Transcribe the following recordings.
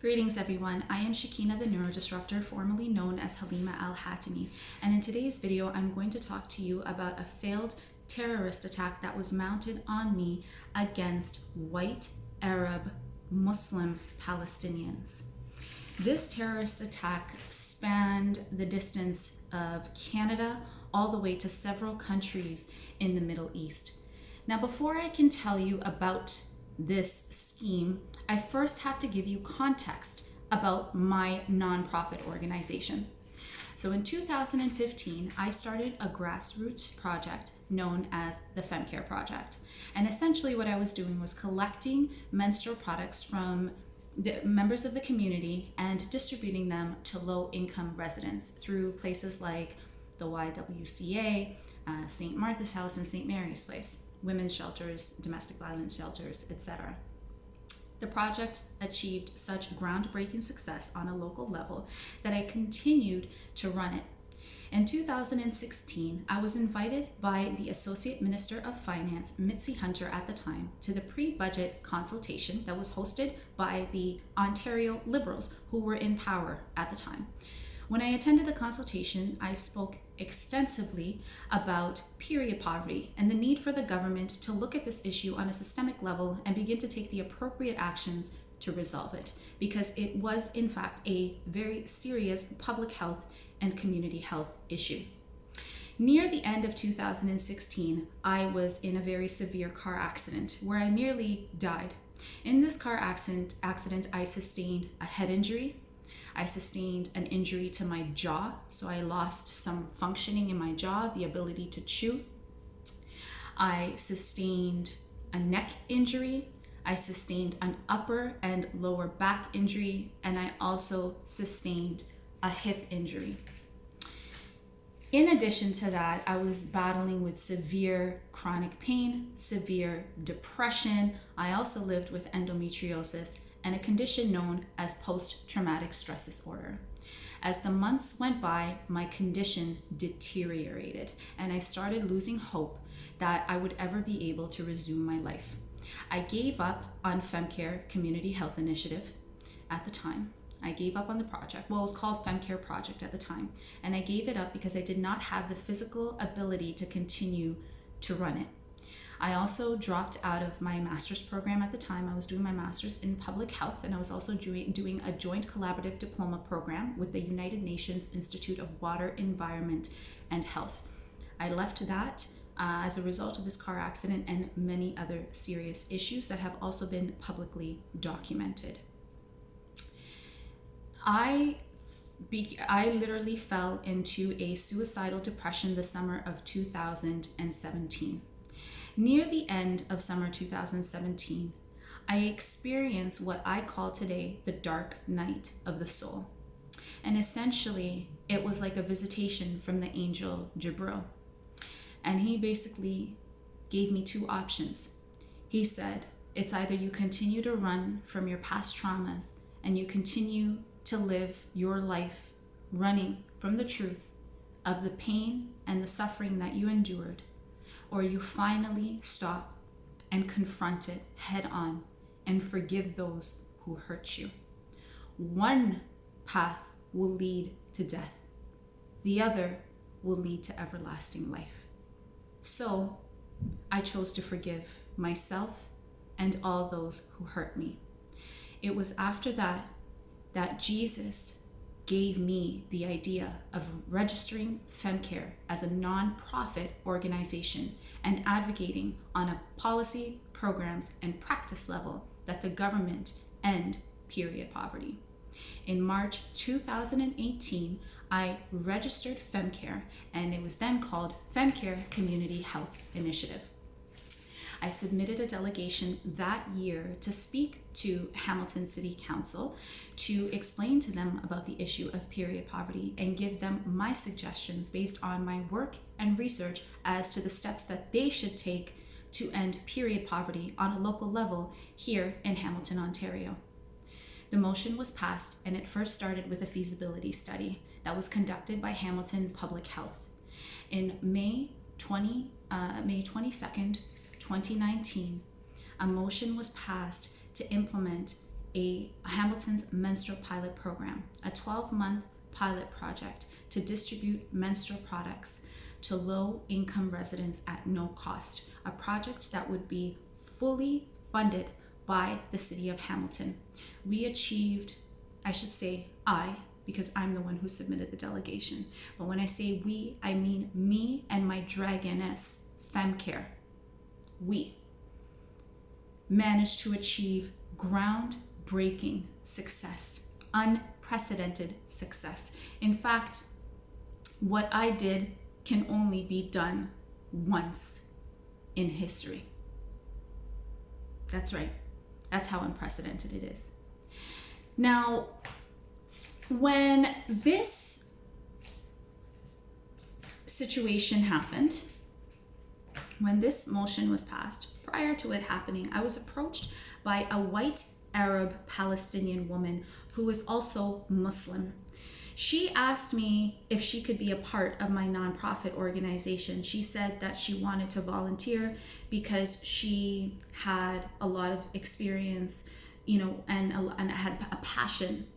Greetings everyone, I am Shakina the Neurodisruptor, formerly known as Halima Al-Hatimy, and in today's video I'm going to talk to you about a failed terrorist attack that was mounted on me against White Arab Muslim Palestinians. This terrorist attack spanned the distance of Canada all the way to several countries in the Middle East. Now, before I can tell you about this scheme, I first have to give you context about my nonprofit organization. So in 2015, I started a grassroots project known as the FemCare Project. And essentially what I was doing was collecting menstrual products from the members of the community and distributing them to low-income residents through places like the YWCA, St. Martha's House, and St. Mary's Place, women's shelters, domestic violence shelters, etc. The project achieved such groundbreaking success on a local level that I continued to run it. In 2016, I was invited by the Associate Minister of Finance, Mitzi Hunter at the time, to the pre-budget consultation that was hosted by the Ontario Liberals, who were in power at the time. When I attended the consultation, I spoke extensively about period poverty and the need for the government to look at this issue on a systemic level and begin to take the appropriate actions to resolve it, because it was in fact a very serious public health and community health issue. Near the end of 2016, I was in a very severe car accident where I nearly died. In this car accident, I sustained a head injury. I sustained an injury to my jaw, so I lost some functioning in my jaw, the ability to chew. I sustained a neck injury. I sustained an upper and lower back injury, and I also sustained a hip injury. In addition to that, I was battling with severe chronic pain, severe depression. I also lived with endometriosis and a condition known as post-traumatic stress disorder. As the months went by, my condition deteriorated and I started losing hope that I would ever be able to resume my life. I gave up on FemCare Community Health Initiative at the time. I gave up on the project. Well, it was called FemCare Project at the time. And I gave it up because I did not have the physical ability to continue to run it. I also dropped out of my master's program at the time. I was doing my master's in public health, and I was also doing a joint collaborative diploma program with the United Nations Institute of Water, Environment, and Health. I left that as a result of this car accident and many other serious issues that have also been publicly documented. I literally fell into a suicidal depression the summer of 2017. Near the end of summer 2017, I experienced what I call today the dark night of the soul. And essentially, it was like a visitation from the angel Jibril. And he basically gave me two options. He said, it's either you continue to run from your past traumas and you continue to live your life running from the truth of the pain and the suffering that you endured, or you finally stop and confront it head on and forgive those who hurt you. One path will lead to death. The other will lead to everlasting life. So I chose to forgive myself and all those who hurt me. It was after that Jesus gave me the idea of registering FemCare as a non-profit organization and advocating on a policy, programs, and practice level that the government end period poverty. In March 2018, I registered FemCare, and it was then called FemCare Community Health Initiative. I submitted a delegation that year to speak to Hamilton City Council to explain to them about the issue of period poverty and give them my suggestions based on my work and research as to the steps that they should take to end period poverty on a local level here in Hamilton, Ontario. The motion was passed, and it first started with a feasibility study that was conducted by Hamilton Public Health. In May 22nd, 2019, a motion was passed to implement Hamilton's menstrual pilot program, a 12-month pilot project to distribute menstrual products to low-income residents at no cost, a project that would be fully funded by the city of Hamilton. We achieved, I should say I, because I'm the one who submitted the delegation, but when I say we, I mean me and my dragoness, FemCare. We managed to achieve groundbreaking success, unprecedented success. In fact, what I did can only be done once in history. That's right. That's how unprecedented it is. Now, when this situation happened, when this motion was passed, prior to it happening, I was approached by a white Arab Palestinian woman who is also Muslim. She asked me if she could be a part of my nonprofit organization. She said that she wanted to volunteer because she had a lot of experience, and had a passion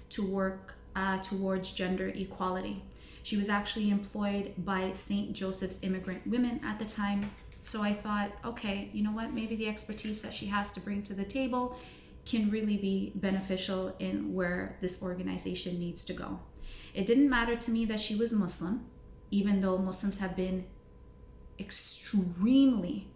to work towards gender equality. She was actually employed by St. Joseph's Immigrant Women at the time. So I thought, okay, you know what? Maybe the expertise that she has to bring to the table can really be beneficial in where this organization needs to go. It didn't matter to me that she was Muslim, even though Muslims have been extremely,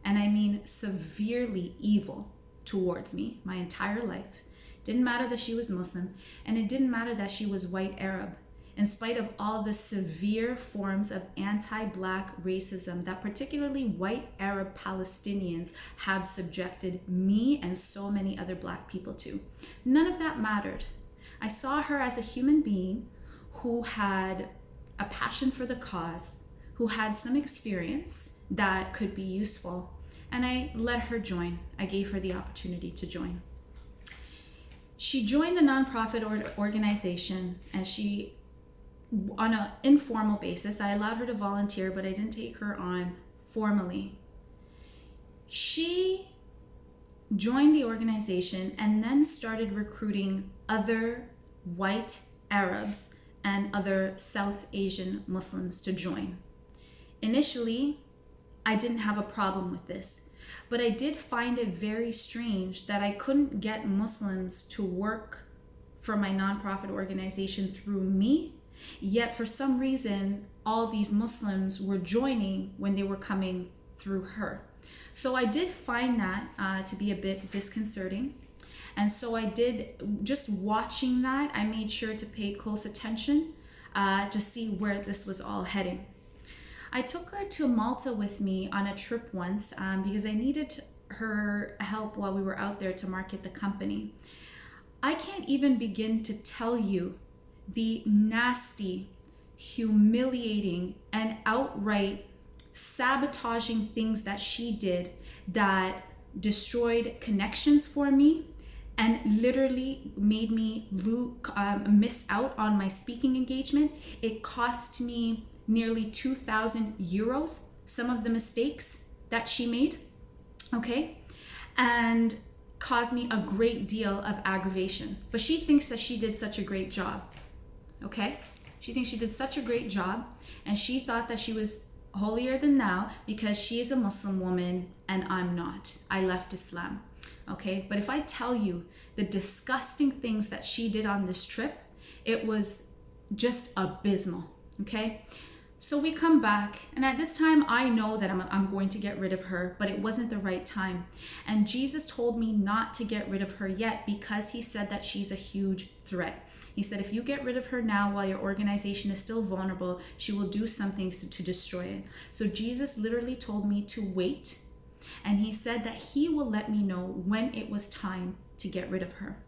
and I mean severely evil towards me my entire life. Didn't matter that she was Muslim, and it didn't matter that she was white Arab. In spite of all the severe forms of anti-Black racism that particularly white Arab Palestinians have subjected me and so many other Black people to, none of that mattered. I saw her as a human being who had a passion for the cause, who had some experience that could be useful, and I let her join. I gave her the opportunity to join. She joined the nonprofit organization, and she, on an informal basis, I allowed her to volunteer, but I didn't take her on formally. She joined the organization and then started recruiting other white Arabs and other South Asian Muslims to join. Initially, I didn't have a problem with this, but I did find it very strange that I couldn't get Muslims to work for my nonprofit organization through me, yet for some reason, all these Muslims were joining when they were coming through her. So I did find that to be a bit disconcerting. And so I did, just watching that, I made sure to pay close attention to see where this was all heading. I took her to Malta with me on a trip once because I needed her help while we were out there to market the company. I can't even begin to tell you the nasty, humiliating, and outright sabotaging things that she did that destroyed connections for me and literally made me miss out on my speaking engagement. It cost me nearly 2,000 euros, some of the mistakes that she made, okay? And caused me a great deal of aggravation. But she thinks that she did such a great job, okay? She thinks she did such a great job, and she thought that she was holier than thou because she is a Muslim woman and I'm not. I left Islam, okay? But if I tell you the disgusting things that she did on this trip, it was just abysmal, okay? So we come back, and at this time I know that I'm going to get rid of her, but it wasn't the right time. And Jesus told me not to get rid of her yet because he said that she's a huge threat. He said, if you get rid of her now while your organization is still vulnerable, she will do something to destroy it. So Jesus literally told me to wait, and he said that he will let me know when it was time to get rid of her.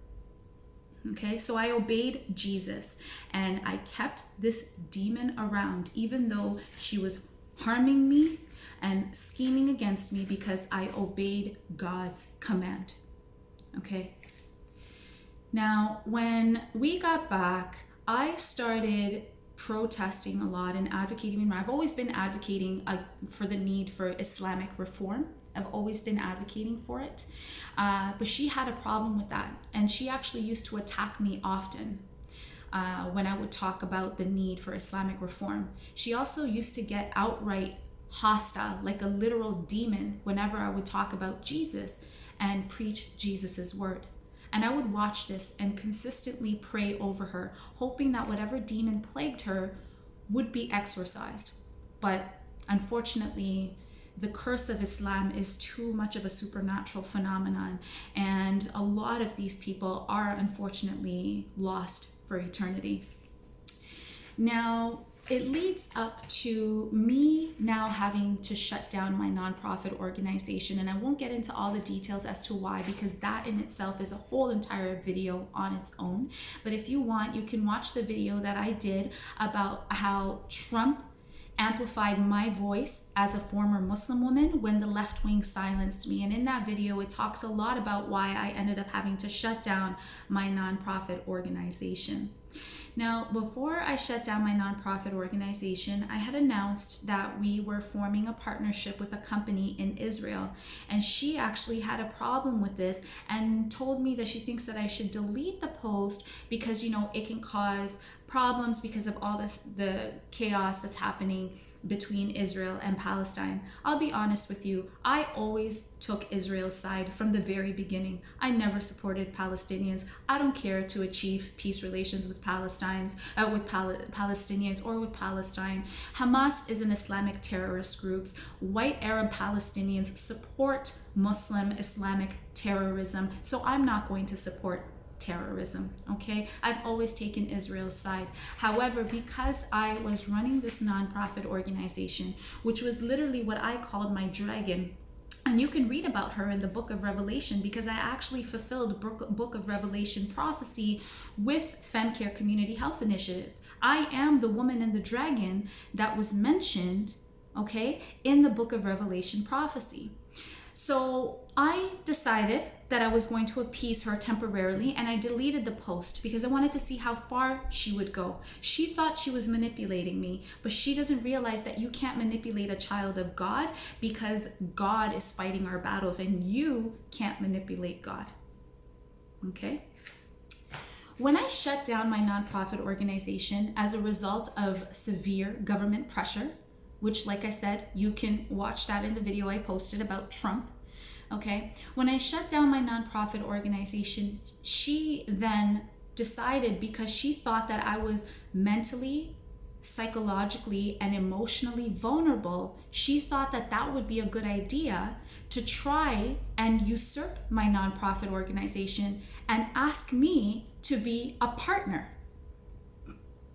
Okay, so I obeyed Jesus and I kept this demon around, even though she was harming me and scheming against me, because I obeyed God's command. Okay. Now, when we got back, I started protesting a lot and advocating. I've always been advocating for the need for Islamic reform I've always been advocating for it. But she had a problem with that. And she actually used to attack me often when I would talk about the need for Islamic reform. She also used to get outright hostile, like a literal demon, whenever I would talk about Jesus and preach Jesus's word. And I would watch this and consistently pray over her, hoping that whatever demon plagued her would be exorcised. But unfortunately, the curse of Islam is too much of a supernatural phenomenon, and a lot of these people are unfortunately lost for eternity. Now, it leads up to me now having to shut down my nonprofit organization, and I won't get into all the details as to why, because that in itself is a whole entire video on its own. But if you want, you can watch the video that I did about how Trump amplified my voice as a former Muslim woman when the left wing silenced me. And in that video, it talks a lot about why I ended up having to shut down my nonprofit organization. Now, before I shut down my nonprofit organization, I had announced that we were forming a partnership with a company in Israel. And she actually had a problem with this and told me that she thinks that I should delete the post because, it can cause problems because of all the chaos that's happening between Israel and Palestine. I'll be honest with you, I always took Israel's side from the very beginning. I never supported Palestinians. I don't care to achieve peace relations with Palestinians or with Palestine. Hamas is an Islamic terrorist group. White Arab Palestinians support Muslim Islamic terrorism, so I'm not going to support terrorism, okay? I've always taken Israel's side. However, because I was running this nonprofit organization, which was literally what I called my dragon, and you can read about her in the book of Revelation, because I actually fulfilled book of Revelation prophecy with FemCare Community Health Initiative. I am the woman in the dragon that was mentioned, okay, in the book of Revelation prophecy. So I decided that I was going to appease her temporarily, and I deleted the post because I wanted to see how far she would go. She thought she was manipulating me, but she doesn't realize that you can't manipulate a child of God, because God is fighting our battles and you can't manipulate God. Okay? When I shut down my nonprofit organization as a result of severe government pressure, which, like I said, you can watch that in the video I posted about Trump, okay? When I shut down my nonprofit organization, she then decided, because she thought that I was mentally, psychologically, and emotionally vulnerable, she thought that that would be a good idea to try and usurp my nonprofit organization and ask me to be a partner.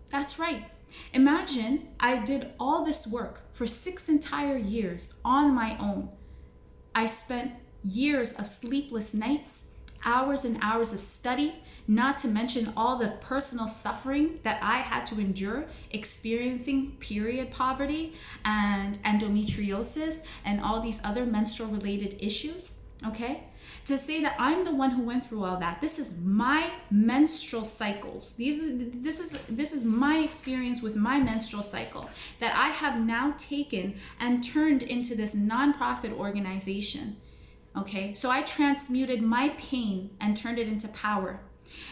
That's right. Imagine I did all this work for 6 entire years on my own. I spent years of sleepless nights, hours and hours of study, not to mention all the personal suffering that I had to endure experiencing period poverty and endometriosis and all these other menstrual related issues, okay? To say that I'm the one who went through all that. This is my menstrual cycles. This is my experience with my menstrual cycle that I have now taken and turned into this nonprofit organization. Okay, so I transmuted my pain and turned it into power.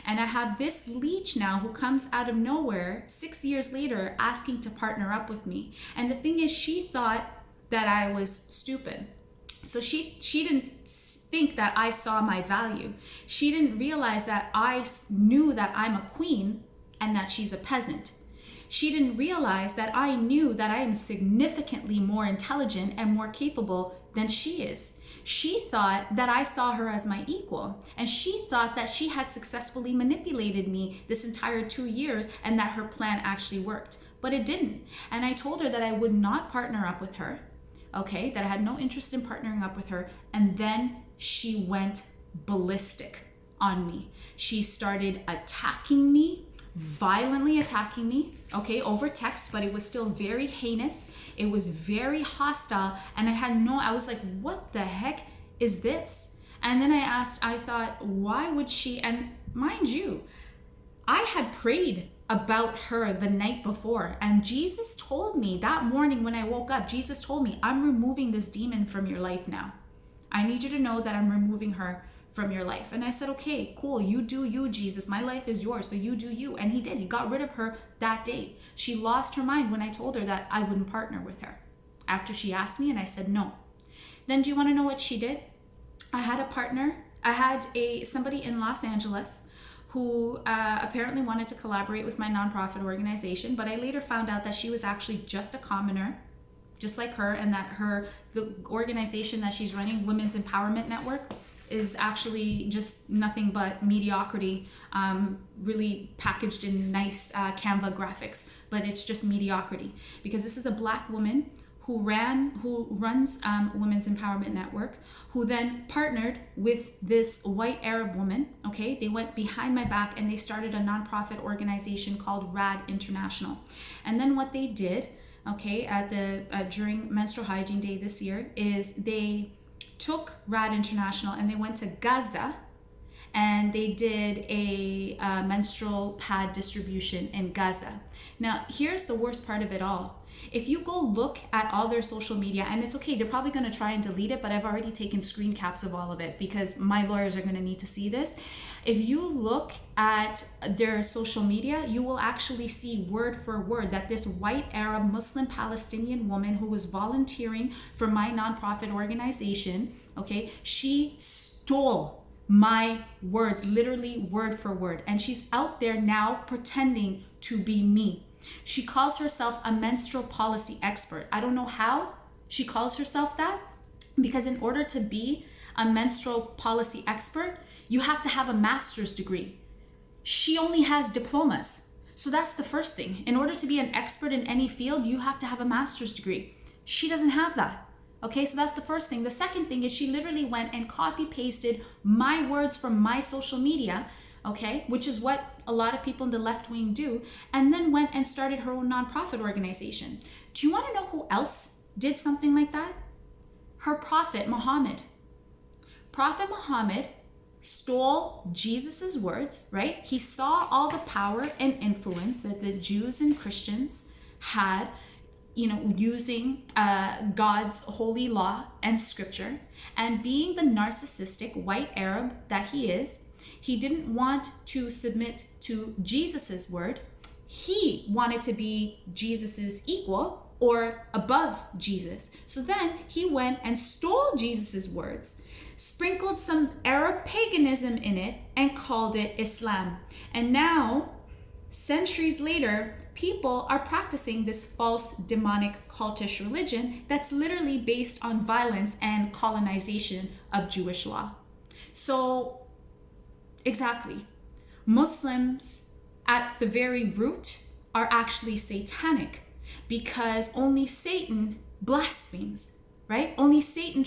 And I have this leech now who comes out of nowhere 6 years later asking to partner up with me. And the thing is, she thought that I was stupid. So she didn't think that I saw my value. She didn't realize that I knew that I'm a queen and that she's a peasant. She didn't realize that I knew that I am significantly more intelligent and more capable than she is. She thought that I saw her as my equal, and she thought that she had successfully manipulated me this entire 2 years and that her plan actually worked, but it didn't. And I told her that I would not partner up with her, okay, that I had no interest in partnering up with her, and then she went ballistic on me. She started attacking me, violently attacking me, okay, over text, but it was still very heinous. It was very hostile, and I was like, what the heck is this? And then I thought, why would she? And mind you, I had prayed about her the night before, and Jesus told me that morning when I woke up, Jesus told me, I'm removing this demon from your life now. I need you to know that I'm removing her from your life. And I said, okay, cool. You do you, Jesus. My life is yours. So you do you. And he did. He got rid of her that day. She lost her mind when I told her that I wouldn't partner with her. After she asked me and I said no. Then do you want to know what she did? I had a partner. I had somebody in Los Angeles who apparently wanted to collaborate with my nonprofit organization, but I later found out that she was actually just a commoner, just like her, and that the organization that she's running, Women's Empowerment Network, is actually just nothing but mediocrity, really packaged in nice Canva graphics, but it's just mediocrity. Because this is a Black woman who runs Women's Empowerment Network, who then partnered with this white Arab woman. Okay, they went behind my back and they started a nonprofit organization called RAD International. And then what they did, okay, during Menstrual Hygiene Day this year, is they took RAD International and they went to Gaza and they did a menstrual pad distribution in Gaza. Now, here's the worst part of it all. If you go look at all their social media, and it's okay, they're probably going to try and delete it, but I've already taken screen caps of all of it because my lawyers are going to need to see this. If you look at their social media, you will actually see word for word that this white Arab Muslim Palestinian woman who was volunteering for my nonprofit organization, okay, she stole my words, literally word for word. And she's out there now pretending to be me. She calls herself a menstrual policy expert. I don't know how she calls herself that, because in order to be a menstrual policy expert, you have to have a master's degree. She only has diplomas. So that's the first thing. In order to be an expert in any field, you have to have a master's degree. She doesn't have that. Okay, so that's the first thing. The second thing is she literally went and copy pasted my words from my social media, okay, which is what a lot of people in the left wing do, and then went and started her own nonprofit organization. Do you want to know who else did something like that? Her prophet, Muhammad. Prophet Muhammad stole Jesus's words, right? He saw all the power and influence that the Jews and Christians had, using God's holy law and scripture. And being the narcissistic white Arab that he is, he didn't want to submit to Jesus's word. He wanted to be Jesus's equal or above Jesus. So then he went and stole Jesus's words, sprinkled some Arab paganism in it, and called it Islam. And now, centuries later, people are practicing this false demonic cultish religion that's literally based on violence and colonization of Jewish law. So exactly, Muslims at the very root are actually satanic, because only Satan blasphemes, right? Only Satan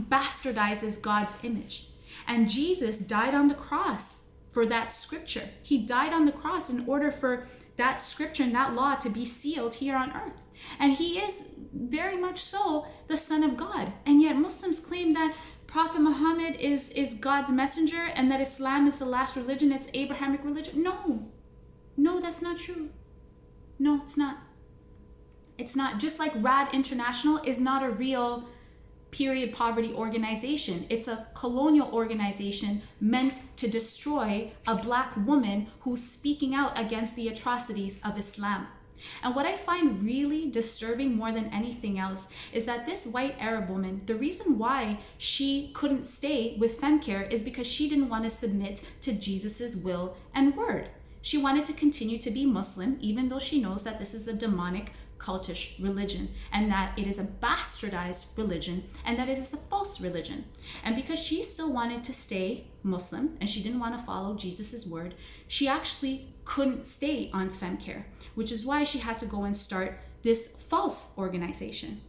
bastardizes God's image. And Jesus died on the cross for that scripture. He died on the cross in order for that scripture and that law to be sealed here on earth. And he is very much so the Son of God. And yet Muslims claim that Prophet Muhammad is God's messenger and that Islam is the last religion, it's Abrahamic religion. No, that's not true. No, it's not. It's not. Just like RAD International is not a real period poverty organization. It's a colonial organization meant to destroy a Black woman who's speaking out against the atrocities of Islam. And what I find really disturbing more than anything else is that this white Arab woman, the reason why she couldn't stay with Femcare is because she didn't want to submit to Jesus's will and word. She wanted to continue to be Muslim, even though she knows that this is a demonic, cultish religion, and that it is a bastardized religion, and that it is a false religion. And because she still wanted to stay Muslim and she didn't want to follow Jesus's word, she actually couldn't stay on Femcare, which is why she had to go and start this false organization.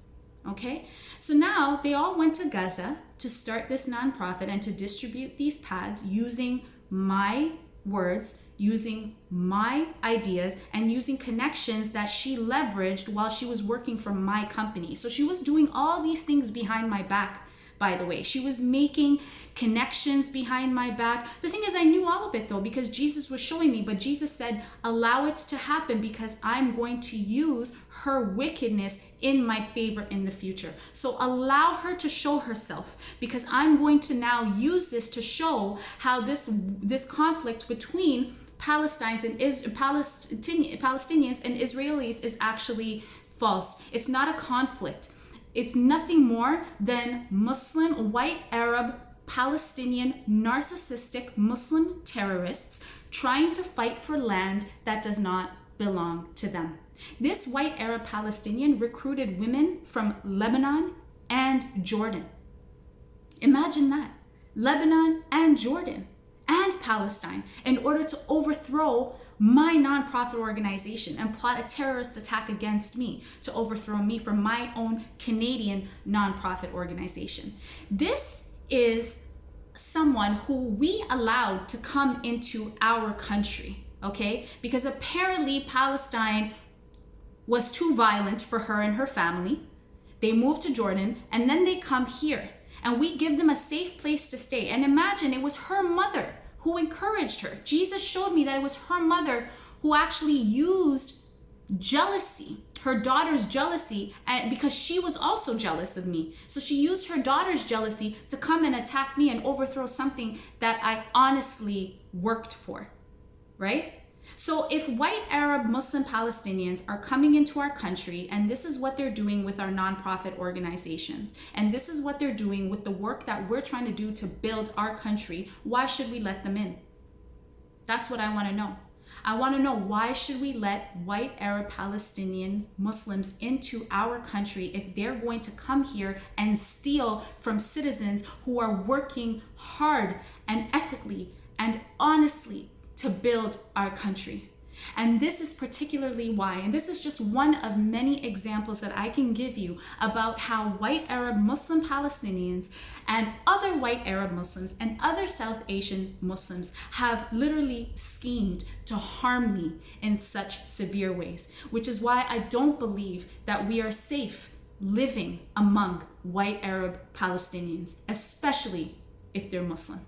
Okay, so now they all went to Gaza to start this nonprofit and to distribute these pads using my words, using my ideas, and using connections that she leveraged while she was working for my company. So she was doing all these things behind my back, by the way. She was making connections behind my back. The thing is, I knew all of it though, because Jesus was showing me, but Jesus said, allow it to happen because I'm going to use her wickedness in my favor in the future. So allow her to show herself, because I'm going to now use this to show how this conflict between Palestinians and Palestinians and Israelis is actually false. It's not a conflict. It's nothing more than Muslim, white Arab, Palestinian, narcissistic Muslim terrorists trying to fight for land that does not belong to them. This white Arab Palestinian recruited women from Lebanon and Jordan. Imagine that. Lebanon and Jordan and Palestine in order to overthrow my nonprofit organization and plot a terrorist attack against me to overthrow me from my own Canadian nonprofit organization. This is someone who we allowed to come into our country, okay? Because apparently Palestine was too violent for her and her family. They moved to Jordan and then they come here and we give them a safe place to stay. And imagine it was her mother who encouraged her. Jesus showed me that it was her mother who actually used jealousy, her daughter's jealousy, because she was also jealous of me. So she used her daughter's jealousy to come and attack me and overthrow something that I honestly worked for, right? So if white Arab Muslim Palestinians are coming into our country, and this is what they're doing with our nonprofit organizations, and this is what they're doing with the work that we're trying to do to build our country, why should we let them in? That's what I want to know. I want to know, why should we let white Arab Palestinian Muslims into our country if they're going to come here and steal from citizens who are working hard and ethically and honestly to build our country? And this is particularly why, and this is just one of many examples that I can give you about how white Arab Muslim Palestinians and other white Arab Muslims and other South Asian Muslims have literally schemed to harm me in such severe ways, which is why I don't believe that we are safe living among white Arab Palestinians, especially if they're Muslim.